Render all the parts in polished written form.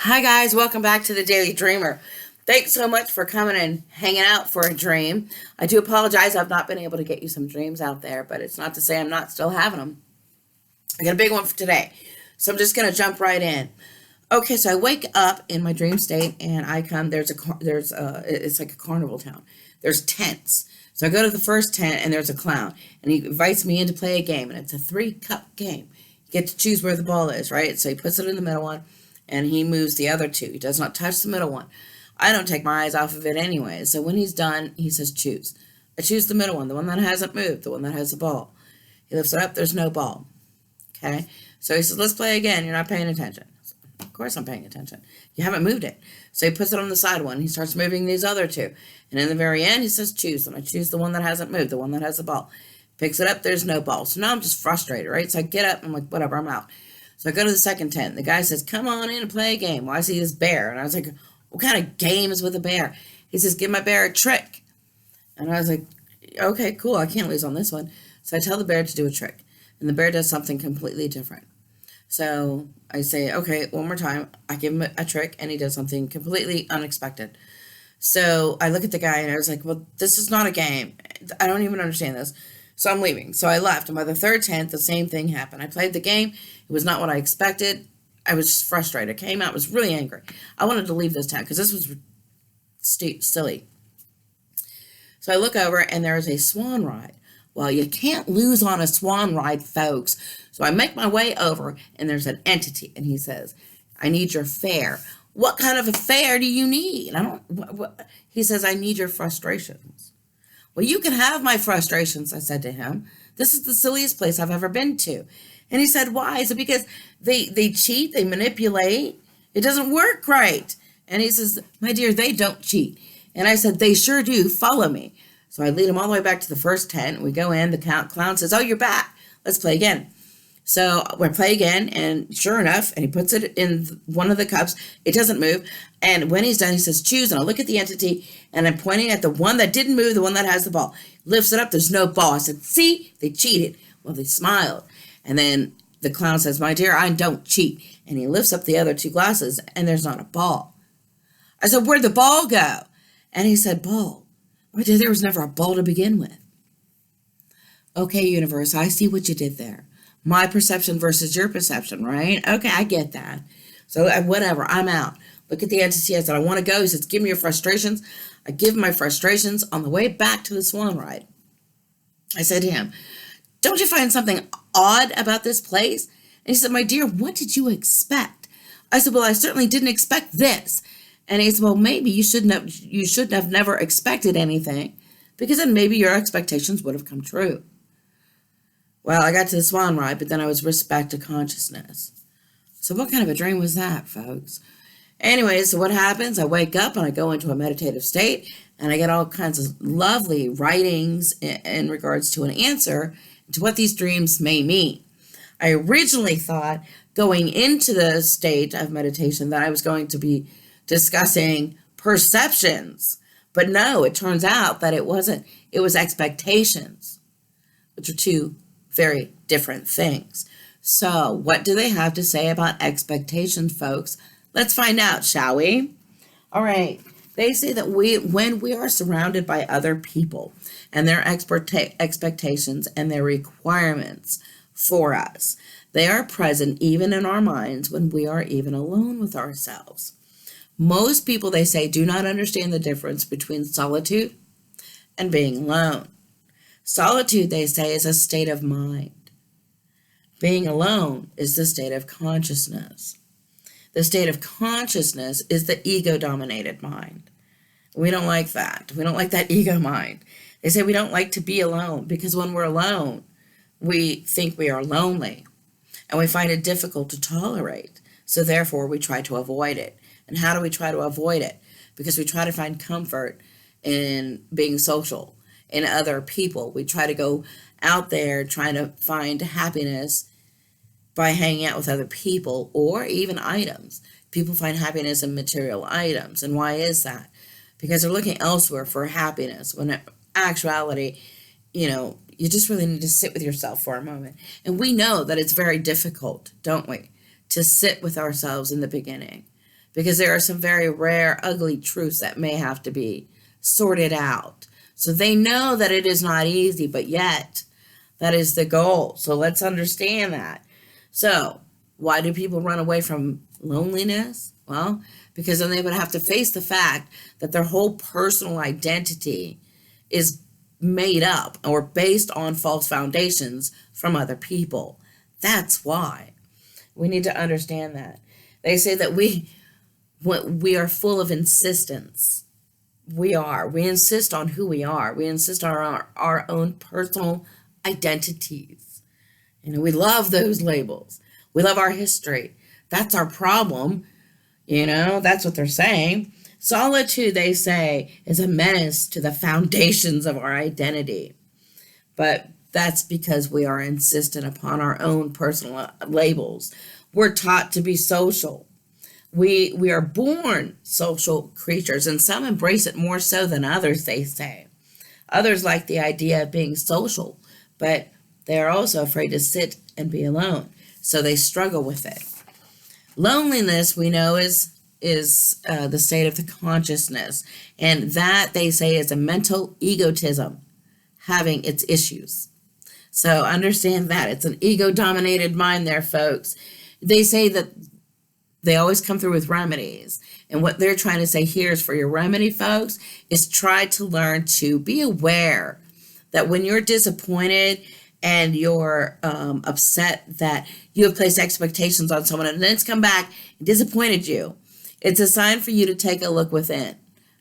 Hi guys, welcome back to the Daily Dreamer. Thanks so much for coming and hanging out for a dream. I do apologize I've not been able to get you some dreams out there, but it's not to say I'm not still having them. I got a big one for today. So I'm just going to jump right in. Okay, so I wake up in my dream state and I come it's like a carnival town. There's tents. So I go to the first tent and there's a clown and he invites me in to play a game and it's a 3-cup game. You get to choose where the ball is, right? So he puts it in the middle one and he moves the other two. He does not touch the middle one. I don't take my eyes off of it anyway. So when he's done, he says choose. I choose the middle one, the one that hasn't moved, the one that has the ball. He lifts it up, there's no ball. Okay? So he says, let's play again. You're not paying attention. Of course I'm paying attention. You haven't moved it. So he puts it on the side one. He starts moving these other two. And in the very end, he says choose. And I choose the one that hasn't moved, the one that has the ball. Picks it up, there's no ball. So now I'm just frustrated, right? So I get up, I'm like, whatever, I'm out. So I go to the second tent. The guy says, come on in and play a game. Well, I see this bear. And I was like, what kind of game is with a bear? He says, give my bear a trick. And I was like, okay, cool. I can't lose on this one. So I tell the bear to do a trick. And the bear does something completely different. So I say, okay, one more time. I give him a trick, and he does something completely unexpected. So I look at the guy, and I was like, well, this is not a game. I don't even understand this. So I'm leaving. So I left, and by the third tent, the same thing happened. I played the game. It was not what I expected. I was just frustrated. I came out, was really angry. I wanted to leave this tent because this was silly. So I look over, and there is a swan ride. Well, you can't lose on a swan ride, folks. So I make my way over, and there's an entity, and he says, I need your fare. What kind of a fare do you need? What? He says, I need your frustrations. Well, you can have my frustrations, I said to him. This is the silliest place I've ever been to. And he said, why? I said, because they cheat, they manipulate. It doesn't work right. And he says, my dear, they don't cheat. And I said, they sure do. Follow me. So I lead him all the way back to the first tent. We go in. The clown says, oh, you're back. Let's play again. So we play again, and sure enough, and he puts it in one of the cups. It doesn't move. And when he's done, he says, choose. And I look at the entity, and I'm pointing at the one that didn't move, the one that has the ball. Lifts it up. There's no ball. I said, see, they cheated. Well, they smiled. And then the clown says, my dear, I don't cheat. And he lifts up the other two glasses, and there's not a ball. I said, where'd the ball go? And he said, ball. My dear, there was never a ball to begin with. Okay, universe, I see what you did there. My perception versus your perception, right? Okay, I get that. So whatever, I'm out. Look at the entity. I said, I want to go. He says, give me your frustrations. I give him my frustrations on the way back to the swan ride. I said to him, don't you find something odd about this place? And he said, my dear, what did you expect? I said, well, I certainly didn't expect this. And he said, well, maybe you should have never expected anything, because then maybe your expectations would have come true. Well, I got to the swan ride, but then I was risked back to consciousness. So what kind of a dream was that, folks? Anyway, so what happens? I wake up and I go into a meditative state, and I get all kinds of lovely writings in regards to an answer to what these dreams may mean. I originally thought going into the state of meditation that I was going to be discussing perceptions, but no, it turns out that it wasn't. It was expectations, which are two very different things. So what do they have to say about expectations, folks? Let's find out, shall we? All right. They say that when we are surrounded by other people and their expectations and their requirements for us, they are present even in our minds when we are even alone with ourselves. Most people, they say, do not understand the difference between solitude and being alone. Solitude, they say, is a state of mind. Being alone is the state of consciousness. The state of consciousness is the ego-dominated mind. We don't like that. We don't like that ego mind. They say we don't like to be alone because when we're alone, we think we are lonely and we find it difficult to tolerate. So therefore, we try to avoid it. And how do we try to avoid it? Because we try to find comfort in being social, in other people. We try to go out there trying to find happiness by hanging out with other people or even items. People find happiness in material items. And why is that? Because they're looking elsewhere for happiness, when in actuality, you just really need to sit with yourself for a moment. And we know that it's very difficult, don't we, to sit with ourselves in the beginning, because there are some very rare, ugly truths that may have to be sorted out. So they know that it is not easy, but yet that is the goal. So let's understand that. So, why do people run away from loneliness? Well, because then they would have to face the fact that their whole personal identity is made up or based on false foundations from other people. That's why. We need to understand that. They say that we are full of insistence. We are. We insist on who we are. We insist on our own personal identities. We love those labels. We love our history. That's our problem. That's what they're saying. Solitude, they say, is a menace to the foundations of our identity. But that's because we are insistent upon our own personal labels. We're taught to be social. We are born social creatures, and some embrace it more so than others, they say. Others like the idea of being social, but they are also afraid to sit and be alone, so they struggle with it. Loneliness, we know, is the state of the consciousness, and that, they say, is a mental egotism having its issues. So understand that. It's an ego-dominated mind there, folks. They say that they always come through with remedies. And what they're trying to say here is, for your remedy, folks, is try to learn to be aware that when you're disappointed and you're upset that you have placed expectations on someone and then it's come back and disappointed you, it's a sign for you to take a look within.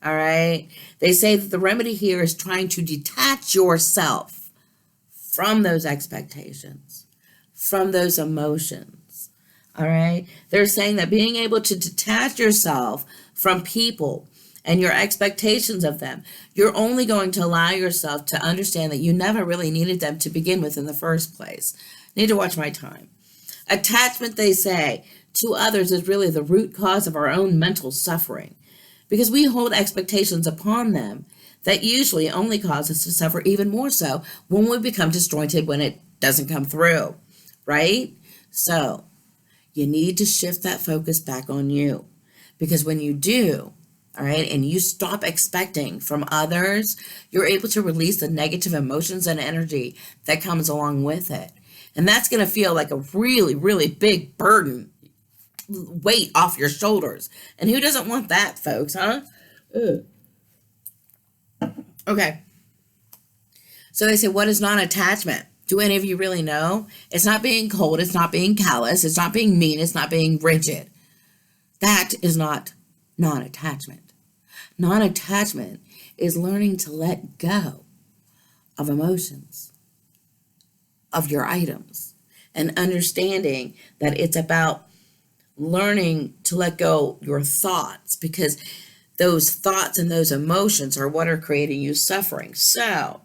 All right? They say that the remedy here is trying to detach yourself from those expectations, from those emotions. All right? They're saying that being able to detach yourself from people and your expectations of them, you're only going to allow yourself to understand that you never really needed them to begin with in the first place. Need to watch my time. Attachment, they say, to others is really the root cause of our own mental suffering, because we hold expectations upon them that usually only cause us to suffer even more so when we become disjointed when it doesn't come through, right? So you need to shift that focus back on you, because when you do, all right, and you stop expecting from others, you're able to release the negative emotions and energy that comes along with it. And that's going to feel like a really, really big burden, weight off your shoulders. And who doesn't want that, folks, huh? Ugh. Okay. So they say, what is non-attachment? Do any of you really know? It's not being cold. It's not being callous. It's not being mean. It's not being rigid. That is not non-attachment. Non-attachment is learning to let go of emotions, of your items, and understanding that it's about learning to let go your thoughts, because those thoughts and those emotions are what are creating you suffering. So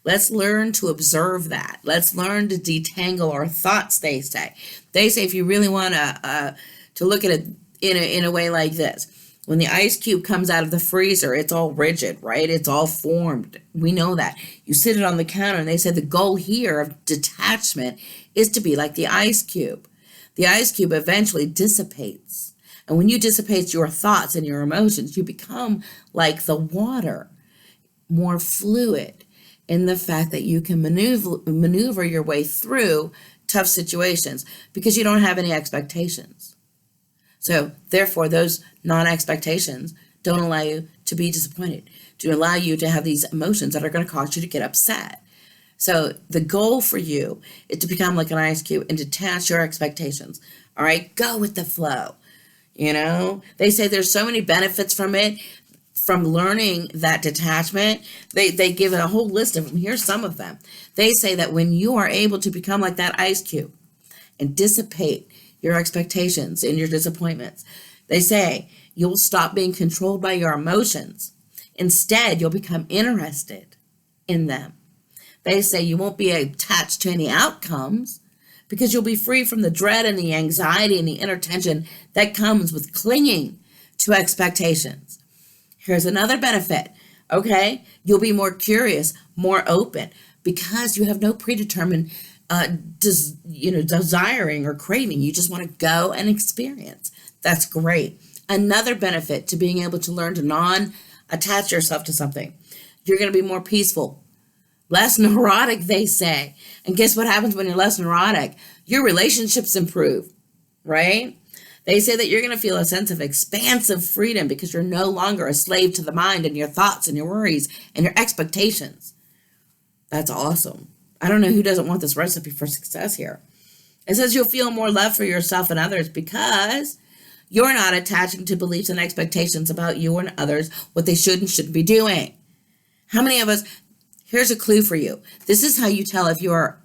let's learn to observe that. Let's learn to detangle our thoughts, they say. They say if you really want to look at it in a way like this, when the ice cube comes out of the freezer, it's all rigid, right? It's all formed. We know that. You sit it on the counter, and they say the goal here of detachment is to be like the ice cube. The ice cube eventually dissipates. And when you dissipate your thoughts and your emotions, you become like the water, more fluid in the fact that you can maneuver your way through tough situations because you don't have any expectations. So therefore, those non-expectations don't allow you to be disappointed, to allow you to have these emotions that are going to cause you to get upset. So the goal for you is to become like an ice cube and detach your expectations. All right, go with the flow. They say there's so many benefits from it, from learning that detachment. They give it a whole list of them. Here's some of them. They say that when you are able to become like that ice cube and dissipate your expectations and your disappointments, they say you'll stop being controlled by your emotions. Instead, you'll become interested in them. They say you won't be attached to any outcomes because you'll be free from the dread and the anxiety and the inner tension that comes with clinging to expectations. Here's another benefit, okay? You'll be more curious, more open, because you have no predetermined desiring or craving. You just want to go and experience. That's great. Another benefit to being able to learn to non-attach yourself to something. You're going to be more peaceful, less neurotic, they say. And guess what happens when you're less neurotic? Your relationships improve, right? They say that you're going to feel a sense of expansive freedom because you're no longer a slave to the mind and your thoughts and your worries and your expectations. That's awesome. I don't know who doesn't want this recipe for success here. It says you'll feel more love for yourself and others because you're not attaching to beliefs and expectations about you and others, what they should and shouldn't be doing. How many of us, here's a clue for you. This is how you tell if you are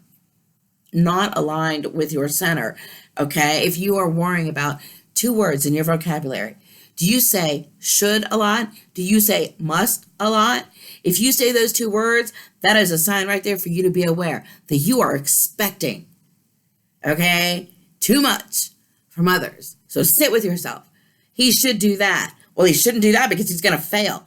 not aligned with your center, okay? If you are worrying about 2 words in your vocabulary, do you say should a lot? Do you say must a lot? If you say those 2 words, that is a sign right there for you to be aware that you are expecting, okay, too much from others. So sit with yourself. He should do that. Well, he shouldn't do that because he's going to fail.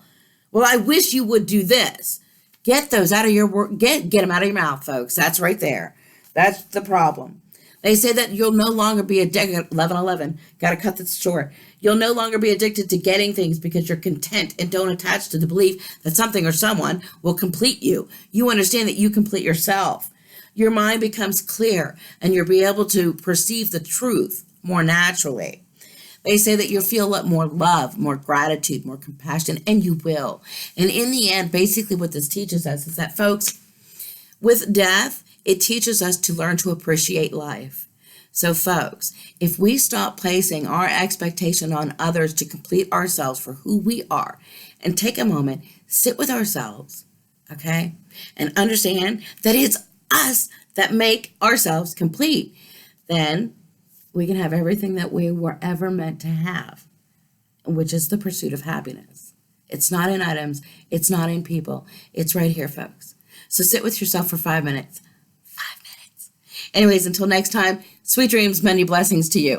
Well, I wish you would do this. Get those out of your work. Get them out of your mouth, folks. That's right there. That's the problem. They say that you'll no longer be addicted. 11:11. Got to cut this short. You'll no longer be addicted to getting things because you're content and don't attach to the belief that something or someone will complete you. You understand that you complete yourself. Your mind becomes clear and you'll be able to perceive the truth more naturally. They say that you'll feel more love, more gratitude, more compassion, and you will. And in the end, basically what this teaches us is that, folks, with death, it teaches us to learn to appreciate life. So, folks, if we stop placing our expectation on others to complete ourselves for who we are and take a moment, sit with ourselves, okay, and understand that it's us that make ourselves complete, then we can have everything that we were ever meant to have, which is the pursuit of happiness. It's not in items. It's not in people. It's right here, folks. So sit with yourself for 5 minutes. 5 minutes. Anyways, until next time, sweet dreams, many blessings to you.